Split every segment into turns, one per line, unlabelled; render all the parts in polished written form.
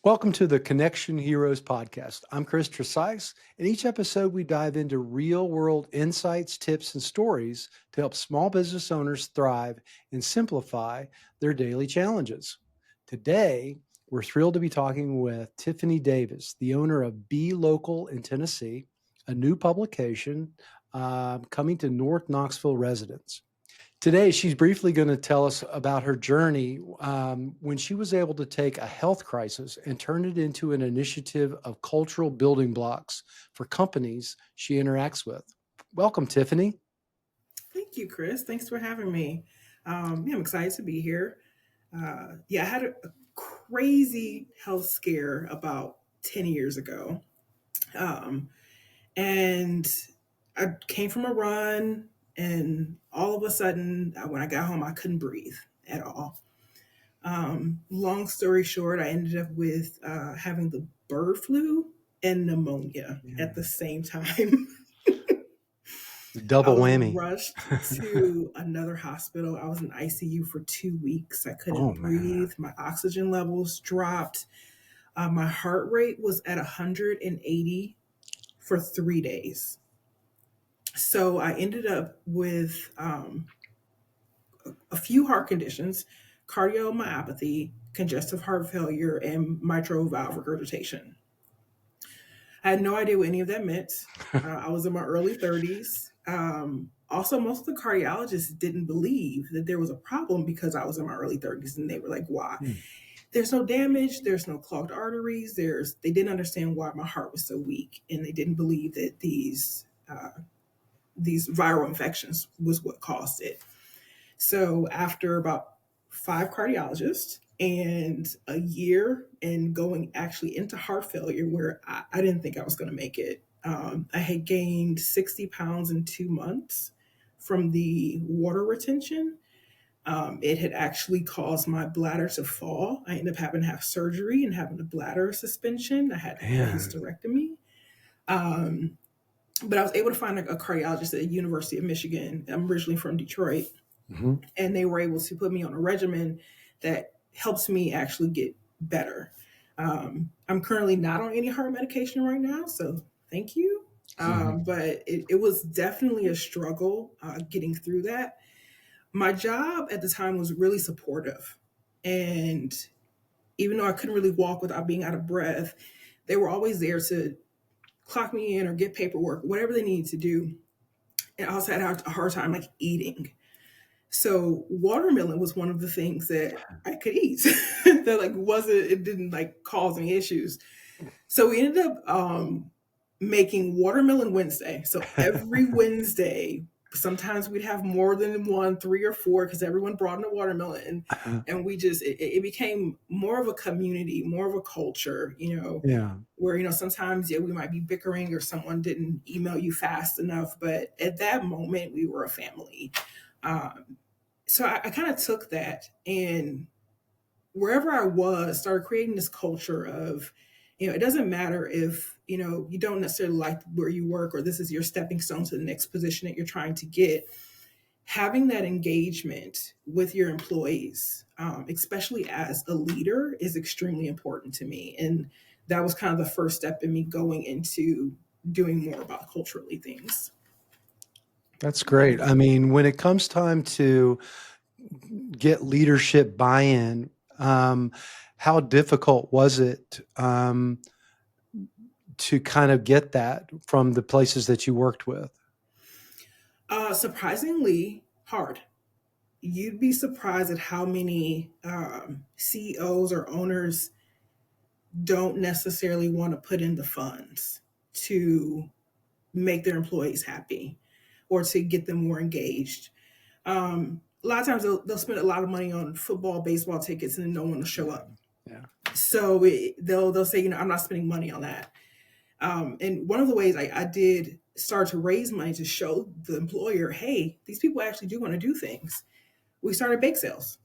Welcome to the Connection Heroes podcast. I'm Chris Trezise. In each episode, we dive into real world insights, tips, and stories to help small business owners thrive and simplify their daily challenges. Today, we're thrilled to be talking with Tiffany Davis, the owner of Be Local in Tennessee, a new publication coming to North Knoxville residents. Today, she's briefly going to tell us about her journey when she was able to take a health crisis and turn it into an initiative of cultural building blocks for companies she interacts with. Welcome, Tiffany.
Thank you, Chris. Thanks for having me. I'm excited to be here. I had a crazy health scare about 10 years ago. Um, and I came from a run, and all of a sudden, when I got home, I couldn't breathe at all. Long story short, I ended up with having the bird flu and pneumonia at the
Yeah.
same time. I
Double
was
whammy.
rushed to another hospital. I was in ICU for 2 weeks. I
Oh,
couldn't
man.
breathe. My oxygen levels dropped. My heart rate was at 180 for 3 days. So I ended up with a few heart conditions: cardiomyopathy, congestive heart failure, and mitral valve regurgitation. I had no idea what any of that meant. I was in my early 30s. Also, most of the cardiologists didn't believe that there was a problem because I was in my early 30s, and they were like, "Why?
Hmm.
There's no damage. There's no clogged arteries. They didn't understand why my heart was so weak, and they didn't believe that these viral infections was what caused it." So after about five cardiologists and a year and going actually into heart failure, where I didn't think I was going to make it, I had gained 60 pounds in 2 months from the water retention. It had actually caused my bladder to fall. I ended up having to have surgery and having a bladder suspension. I had to have a
Man.
hysterectomy. Um, but I was able to find a cardiologist at the University of Michigan. I'm originally from Detroit,
Mhm.
and they were able to put me on a regimen that helps me actually get better. I'm currently not on any heart medication right now, so thank you.
Mhm.
But it was definitely a struggle getting through that. My job at the time was really supportive, and even though I couldn't really walk without being out of breath, they were always there to clock me in or get paperwork, whatever they needed to do. And I also had a hard time like eating. So watermelon was one of the things that I could eat that like wasn't it didn't like cause any issues. So we ended up making watermelon Wednesday. So every Wednesday, sometimes we'd have more than one, three or four, because everyone brought in a watermelon, and we just it became more of a community, more of a culture,
Yeah.
where sometimes we might be bickering or someone didn't email you fast enough, but at that moment we were a family. Um, so I kind of took that, and wherever I was, started creating this culture of, it doesn't matter if, you don't necessarily like where you work or this is your stepping stone to the next position that you're trying to get. Having that engagement with your employees, especially as a leader, is extremely important to me. And that was kind of the first step in me going into doing more about culturally things.
That's great. I mean, when it comes time to get leadership buy-in, um, how difficult was it to kind of get that from the places that you worked with?
Surprisingly hard. You'd be surprised at how many CEOs or owners don't necessarily want to put in the funds to make their employees happy or to get them more engaged. A lot of times they'll spend a lot of money on football, baseball tickets, and then no one will show up.
Yeah.
So they'll say, I'm not spending money on that. And one of the ways I did start to raise money to show the employer, hey, these people actually do want to do things. We started bake sales,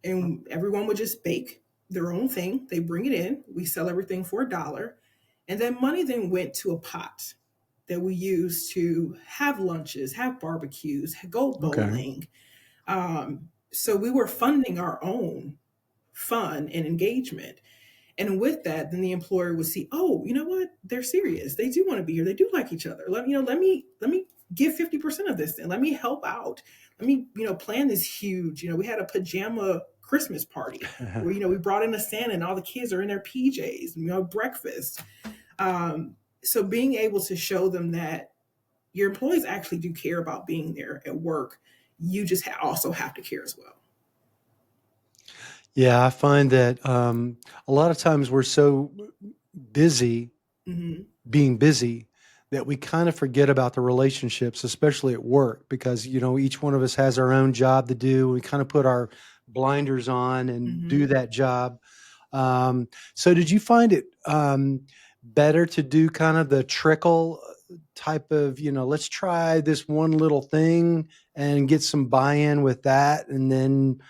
and everyone would just bake their own thing. They bring it in. We sell everything for $1. And then money then went to a pot that we use to have lunches, have barbecues, go
Okay.
bowling. So we were funding our own fun and engagement. And with that, then the employer would see, oh, you know what? They're serious. They do want to be here. They do like each other. Let me give 50% of this, and let me help out. Let me, plan this huge. We had a pajama Christmas party where, we brought in a Santa and all the kids are in their PJs, breakfast. So being able to show them that your employees actually do care about being there at work, you just also have to care as well.
Yeah, I find that a lot of times we're so busy
Hmm.
being busy that we kind of forget about the relationships, especially at work, because each one of us has our own job to do. We kind of put our blinders on and do
Hmm.
that job. So, did you find it better to do kind of the trickle type of, let's try this one little thing and get some buy-in with that, and then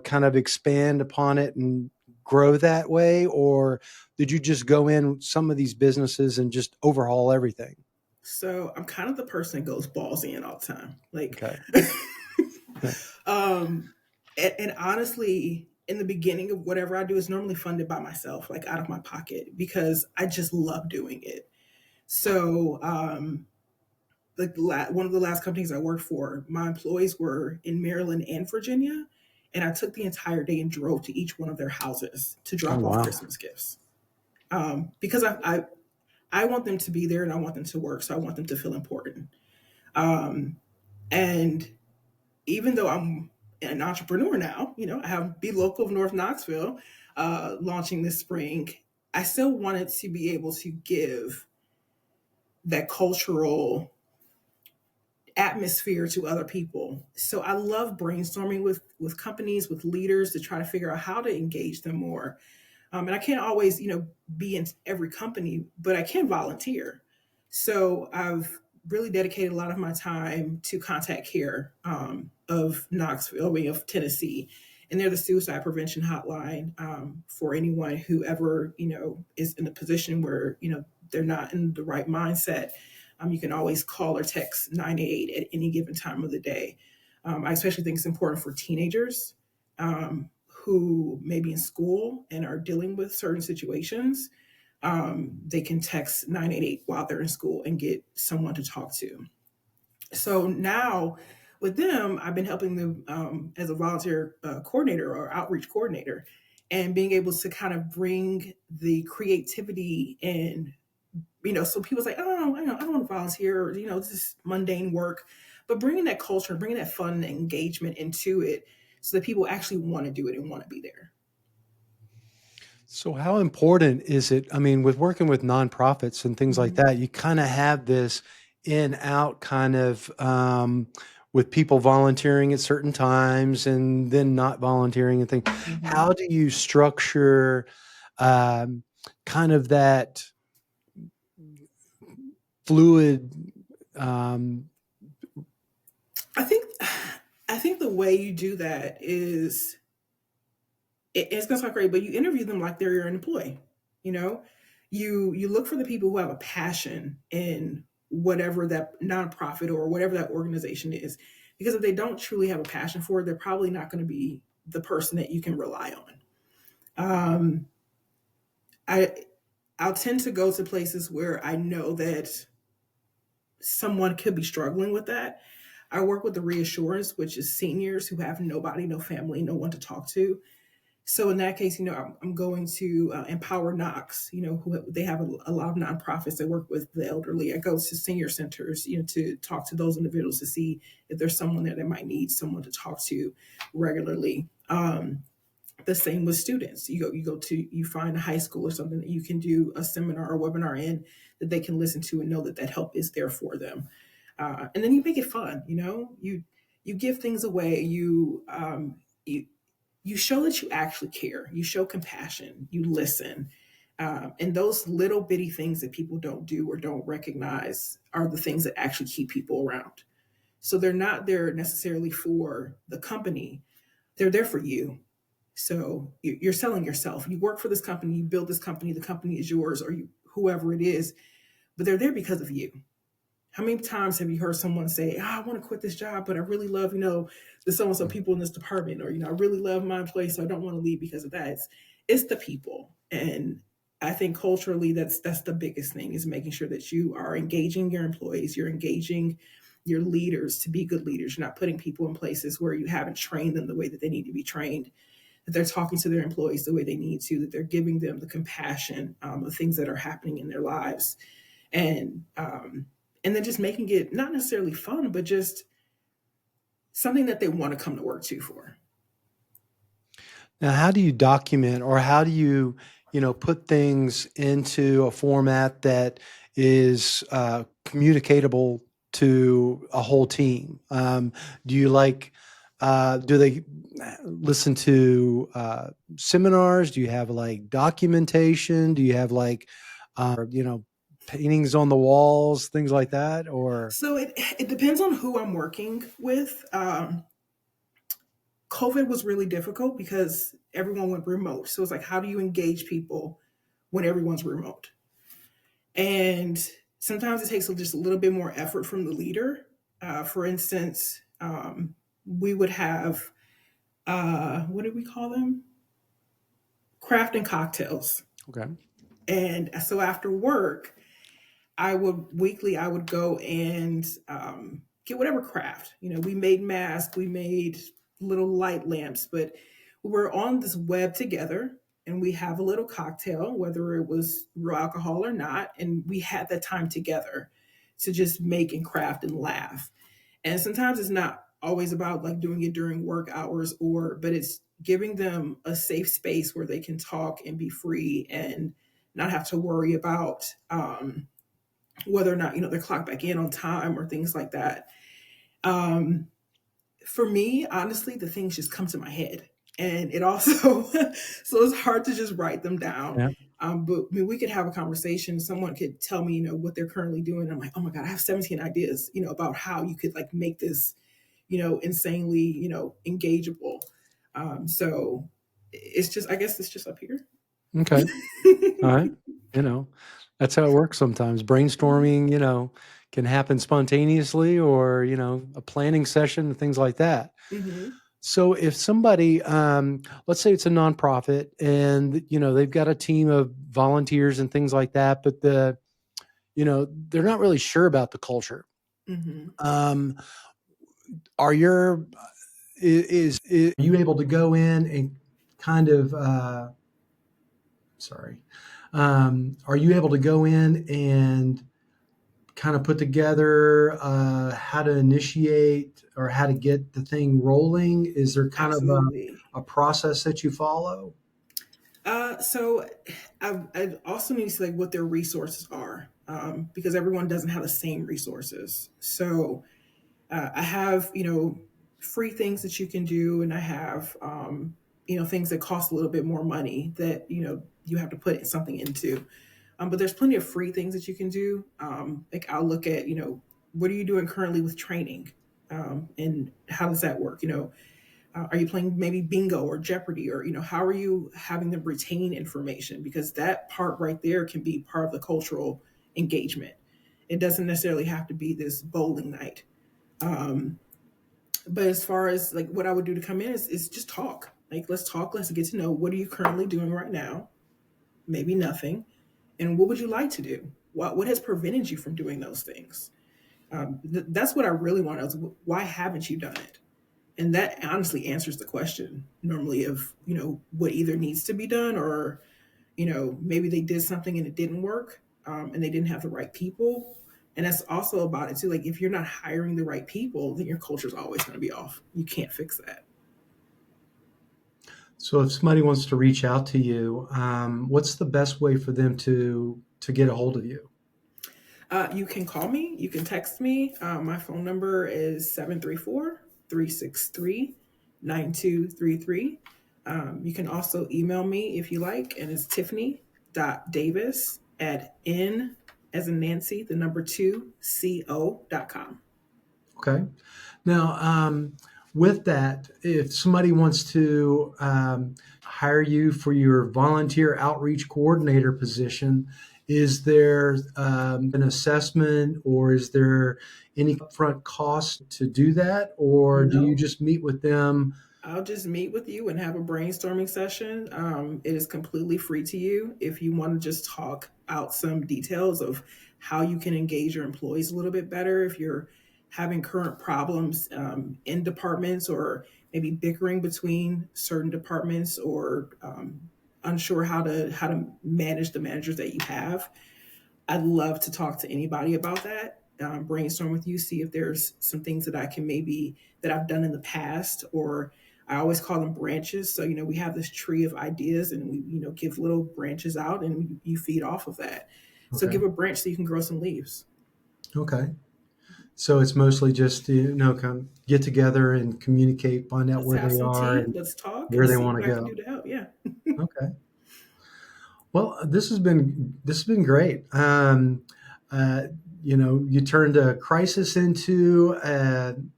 kind of expand upon it and grow that way? Or did you just go in some of these businesses and just overhaul everything?
So I'm kind of the person that goes balls in all the time. Like,
Okay.
um, and honestly, in the beginning of whatever I do is normally funded by myself, like out of my pocket, because I just love doing it. So, like one of the last companies I worked for, my employees were in Maryland and Virginia, and I took the entire day and drove to each one of their houses to
Oh,
drop off
wow.
Christmas gifts. Because I want them to be there and I want them to work, so I want them to feel important. Um, and even though I'm an entrepreneur now, I have Be Local of North Knoxville launching this spring. I still wanted to be able to give that cultural atmosphere to other people. So I love brainstorming with companies, with leaders to try to figure out how to engage them more. And I can't always, be in every company, but I can volunteer. So I've really dedicated a lot of my time to Contact Care of Knoxville, of Tennessee. And they're the suicide prevention hotline for anyone who ever, is in a position where, they're not in the right mindset. You can always call or text 988 at any given time of the day. I especially think it's important for teenagers who may be in school and are dealing with certain situations. They can text 988 while they're in school and get someone to talk to. So now with them, I've been helping them as a volunteer coordinator or outreach coordinator, and being able to kind of bring the creativity and, so people say, oh, I don't want to volunteer, or, this is mundane work, but bringing that culture, bringing that fun and engagement into it so that people actually want to do it and want to be there.
So, how important is it? I mean, with working with nonprofits and things like
Mhm.
that, you kind of have this in out kind of with people volunteering at certain times and then not volunteering and things. How
Mhm.
do you structure um, kind of that fluid? Um,
I think I think the way you do that is it's gonna sound great, but you interview them like they're your employee. You know, you look for the people who have a passion in whatever that nonprofit or whatever that organization is, because if they don't truly have a passion for it, they're probably not going to be the person that you can rely on. I I'll tend to go to places where I know that someone could be struggling with that. I work with the reassurance, which is seniors who have nobody, no family, no one to talk to. So in that case, I'm going to Empower Knox. Who they have a lot of nonprofits that work with the elderly. I go to senior centers, to talk to those individuals to see if there's someone there that might need someone to talk to regularly. The same with students. You find a high school or something that you can do a seminar or webinar in that they can listen to and know that that help is there for them. And then you make it fun. You give things away. You you show that you actually care. You show compassion. You listen. And those little bitty things that people don't do or don't recognize are the things that actually keep people around. So they're not there necessarily for the company, they're there for you. So you're selling yourself. You work for this company, you build this company, the company is yours, or whoever it is, but they're there because of you. How many times have you heard someone say, I want to quit this job, but I really love, the so-and-so people in this department, or, I really love my place, so I don't want to leave because of that. It's the people. And I think culturally, that's the biggest thing, is making sure that you are engaging your employees, you're engaging your leaders to be good leaders. You're not putting people in places where you haven't trained them the way that they need to be trained, that they're talking to their employees the way they need to, that they're giving them the compassion of things that are happening in their lives, and then just making it not necessarily fun, but just something that they want to come to work to for.
Now, how do you document, or how do you, put things into a format that is communicatable to a whole team? Do you do they listen to seminars? Do you have like documentation? Do you have paintings on the walls, things like that? Or,
So it depends on who I'm working with. COVID was really difficult because everyone went remote. So it's like, how do you engage people when everyone's remote? And sometimes it takes just a little bit more effort from the leader. For instance, we would have, what do we call them? Craft and cocktails.
okay.
And so after work, I would go and get whatever craft. We made masks, we made little light lamps, but we were on this web together, and we have a little cocktail, whether it was real alcohol or not, and we had that time together to just make and craft and laugh. And sometimes it's not always about like doing it during work hours, but it's giving them a safe space where they can talk and be free and not have to worry about whether or not they're clocked back in on time or things like that. Um, for me, honestly, the things just come to my head, and it also so it's hard to just write them down.
Yeah.
But I mean, we could have a conversation. Someone could tell me, what they're currently doing. I'm like, oh my god, I have 17 ideas, about how you could like make this, insanely, engageable. So it's just, I guess, it's just up here.
Okay. All right. You know, that's how it works sometimes. Brainstorming, can happen spontaneously, or, a planning session and things like that.
Hmm.
So if somebody, let's say it's a nonprofit, and, they've got a team of volunteers and things like that, but they're not really sure about the culture.
Hmm.
Um, are your, is are you able to go in and kind of, sorry, are you able to go in and kind of put together how to initiate or how to get the thing rolling? Is there kind of
Absolutely.
a process that you follow?
So I also need to see like what their resources are, because everyone doesn't have the same resources. So I have, free things that you can do, and I have, things that cost a little bit more money that, you have to put something into. But there's plenty of free things that you can do. Like I'll look at, what are you doing currently with training? And how does that work? Are you playing maybe bingo or Jeopardy, or how are you having them retain information? Because that part right there can be part of the cultural engagement. It doesn't necessarily have to be this bowling night. Um, but as far as like what I would do to come in is just talk. Like, let's talk. Let's get to know, what are you currently doing right now? Maybe nothing. And what would you like to do? What has prevented you from doing those things? That's what I really want to know, is why haven't you done it? And that honestly answers the question normally of, what either needs to be done, or, maybe they did something and it didn't work, and they didn't have the right people. And that's also about it too. Like, if you're not hiring the right people, then your culture is always going to be off. You can't fix that.
So if somebody wants to reach out to you, what's the best way for them to get a hold of you?
You can call me, you can text me. My phone number is 734-363-9233. You can also email me if you like, and it's Tiffany.Davis at N as in Nancy, the number two, CO.com.
Okay. Now, with that, if somebody wants to hire you for your volunteer outreach coordinator position, is there an assessment, or is there any upfront cost to do that? Or do you
No.
just meet with them
I'll just meet with you and have a brainstorming session. It is completely free to you if you want to just talk out some details of how you can engage your employees a little bit better. If you're having current problems in departments, or maybe bickering between certain departments, or unsure how to manage the managers that you have, I'd love to talk to anybody about that. Brainstorm with you, see if there's some things that I can maybe that I've done in the past, or I always call them branches. So we have this tree of ideas, and we give little branches out, and you feed off of that. So
Okay.
give a branch so you can grow some leaves.
Okay. So it's mostly just kind of get together and communicate, find out
Let's
where
have
they
some
are
tea.
and
Let's talk
where
and
they
see
want to
what I can
go.
do to help. Yeah.
Okay. Well, this has been great. Uh, you turned a crisis into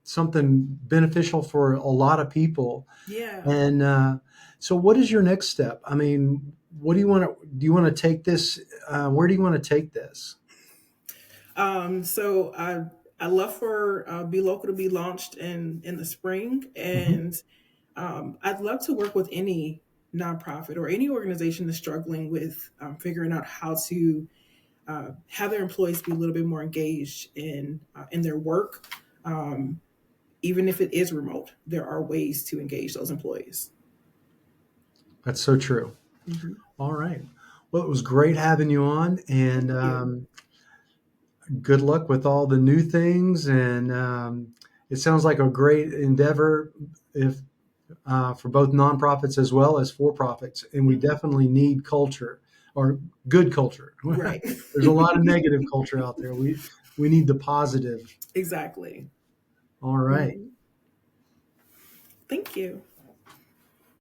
something beneficial for a lot of people.
Yeah.
And so, what is your next step? I mean, what do you want to? Do you want to take this? Where do you want to take this?
So I love for Be Local to be launched in the spring,
Hmm.
and I'd love to work with any nonprofit or any organization that's struggling with figuring out how to have their employees be a little bit more engaged in their work, um, even if it is remote. There are ways to engage those employees.
That's so true.
Hmm.
All right. Well, it was great having you on, and
Thank you.
good luck with all the new things. And it sounds like a great endeavor, if for both nonprofits as well as for profits. And we
Hmm.
definitely need culture, or good culture.
Right.
There's a lot of negative culture out there. We need the positive.
Exactly.
All right.
Hmm. Thank you.